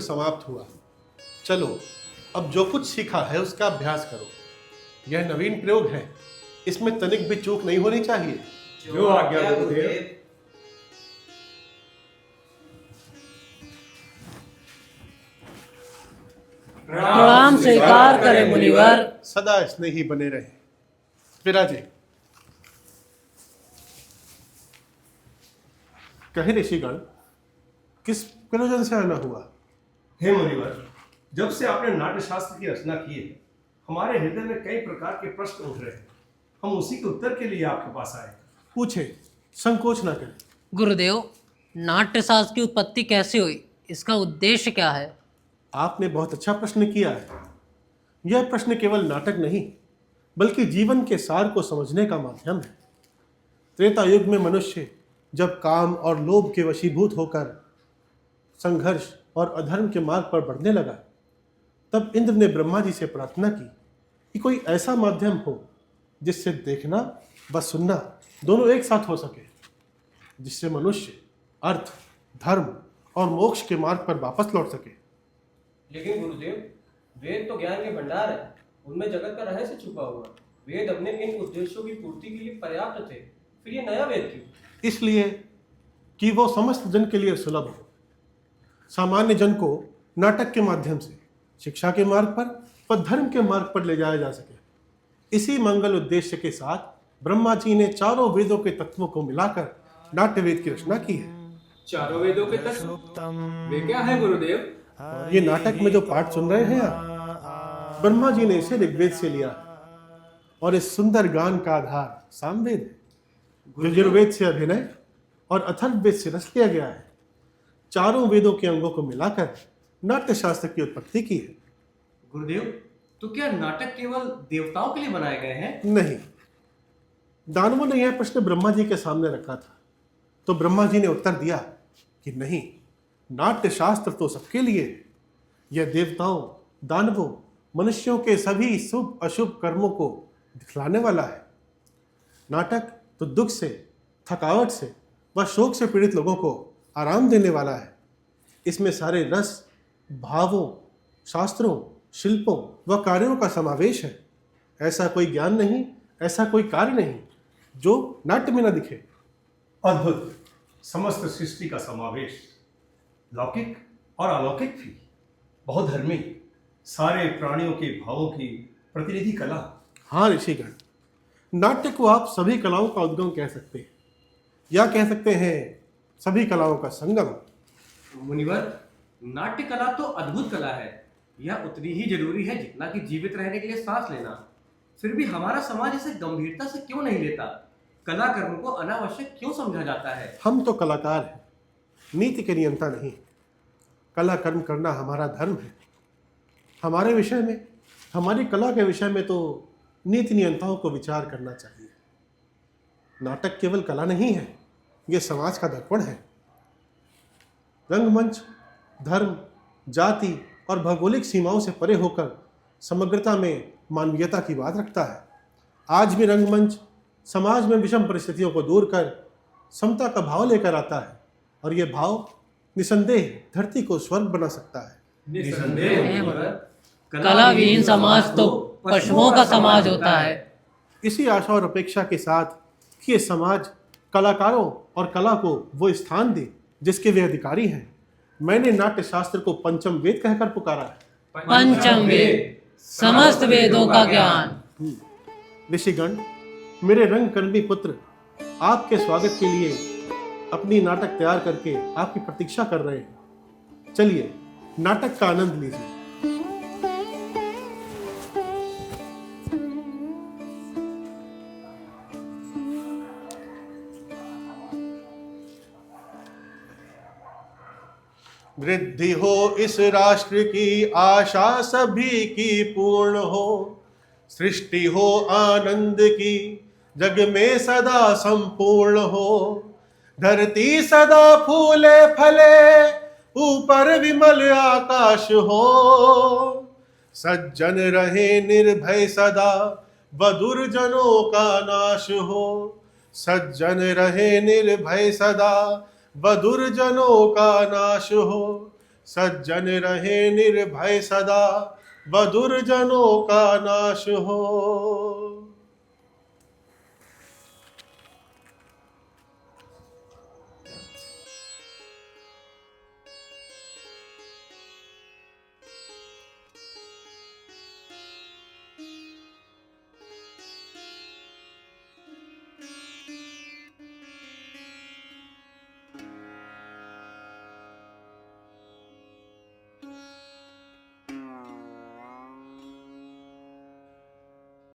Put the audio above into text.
समाप्त हुआ। चलो अब जो कुछ सीखा है उसका अभ्यास करो। यह नवीन प्रयोग है, इसमें तनिक भी चूक नहीं होनी चाहिए। जो आज्ञा गुरुदेव। प्रणाम स्वीकार करें मुनिवर। सदा स्नेही बने रहे। विराजे। कहे ऋषिगण, किस प्रयोजन से आना हुआ? हे मुनिवर, जब से आपने नाट्य शास्त्र की रचना की है, हमारे हृदय में कई प्रकार के प्रश्न उठ रहे हैं। हम उसी के उत्तर के लिए आपके पास आए। पूछे, संकोच ना करें। गुरुदेव, नाट्यशास्त्र की उत्पत्ति कैसे हुई, इसका उद्देश्य क्या है? आपने बहुत अच्छा प्रश्न किया है। यह प्रश्न केवल नाटक नहीं बल्कि जीवन के सार को समझने का माध्यम है। त्रेता युग में मनुष्य जब काम और लोभ के वशीभूत होकर संघर्ष और अधर्म के मार्ग पर बढ़ने लगा, तब इंद्र ने ब्रह्मा जी से प्रार्थना की कि कोई ऐसा माध्यम हो जिससे देखना व सुनना दोनों एक साथ हो सके, जिससे मनुष्य अर्थ, धर्म और मोक्ष के मार्ग पर वापस लौट सके। लेकिन गुरुदेव, वेद तो ज्ञान के भंडार है, उनमें जगत का रहस्य छुपा हुआ। वेद अपने इन उद्देश्यों की पूर्ति के लिए पर्याप्त थे, फिर ये नया वेद क्यों? इसलिए कि वो समस्त जन के लिए सुलभ हो, सामान्य जन को नाटक के माध्यम से शिक्षा के मार्ग पर व धर्म के मार्ग पर ले जाया जा सके। इसी मंगल उद्देश्य के साथ ब्रह्मा जी ने चारों वेदों के तत्वों को मिलाकर नाट्य वेद की रचना की है। चारों वेदों के तत्व वे क्या है गुरुदेव? ये नाटक में जो पाठ सुन रहे हैं आप, ब्रह्मा जी ने इसे ऋग्वेद से लिया है और इस सुंदर गान का आधार सामवेद है, यजुर्वेद से अभिनय और अथर्ववेद से रच लिया गया है। चारों वेदों के अंगों को मिलाकर नाट्य शास्त्र की उत्पत्ति की है। गुरुदेव, तो क्या नाटक केवल देवताओं के लिए बनाए गए हैं? नहीं, दानवों ने यह प्रश्न ब्रह्मा जी के सामने रखा था, तो ब्रह्मा जी ने उत्तर दिया कि नहीं, नाट्य शास्त्र तो सबके लिए है। यह देवताओं, दानवों, मनुष्यों के सभी शुभ अशुभ कर्मों को दिखलाने वाला है। नाटक तो दुख से, थकावट से व शोक से पीड़ित लोगों को आराम देने वाला है। इसमें सारे रस, भावों, शास्त्रों, शिल्पों व कार्यों का समावेश है। ऐसा कोई ज्ञान नहीं, ऐसा कोई कार्य नहीं जो नाट्य में न दिखे। अद्भुत, समस्त सृष्टि का समावेश, लौकिक और अलौकिक भी, बहुधर्मी, सारे प्राणियों के भावों की प्रतिनिधि कला। हाँ ऋषिगण, नाट्य को आप सभी कलाओं का उद्गम कह सकते हैं, या कह सकते हैं सभी कलाओं का संगम। मुनिवर, नाट्य कला तो अद्भुत कला है। यह उतनी ही जरूरी है जितना कि जीवित रहने के लिए सांस लेना। फिर भी हमारा समाज इसे गंभीरता से क्यों नहीं लेता? कला कर्म को अनावश्यक क्यों समझा जाता है? हम तो कलाकार हैं, नीति के नियंता नहीं। कला कर्म करना हमारा धर्म है। हमारे विषय में, हमारी कला के विषय में तो नीति नियंताओं को विचार करना चाहिए। नाटक केवल कला नहीं है, यह समाज का दर्पण है। रंगमंच धर्म, जाति और भौगोलिक सीमाओं से परे होकर समग्रता में मानवीयता की बात रखता है। आज भी रंगमंच समाज में विषम परिस्थितियों को दूर कर समता का भाव लेकर आता है, और यह भाव निसंदेह धरती को स्वर्ग बना सकता है। निसंदेह मुनिवर, कलाविहीन समाज तो पशुओं का समाज होता है। इसी आशा और अपेक्षा के साथ कि ये समाज कलाकारों और कला को वो स्थान दे जिसके वे अधिकारी हैं, मैंने नाट्य शास्त्र को पंचम वेद कहकर पुकारा है। पंचम वेद, समस्त वेदों का ज्ञान। ऋषिगण, मेरे रंगकर्मी पुत्र आपके स्वागत के लिए अपनी नाटक तैयार करके आपकी प्रतीक्षा कर रहे हैं। चलिए नाटक का आनंद लीजिए। वृद्धि हो इस राष्ट्र की, आशा सभी की पूर्ण हो। सृष्टि हो आनंद की, जग में सदा संपूर्ण हो। धरती सदा फूले फले, ऊपर विमल आकाश हो। सज्जन रहे निर्भय सदा, बदुर्जनों का नाश हो। सज्जन रहे निर्भय सदा, बदुर्जनों का नाश हो। सज्जन रहे निर्भय सदा, व दुर्जनों का नाश हो।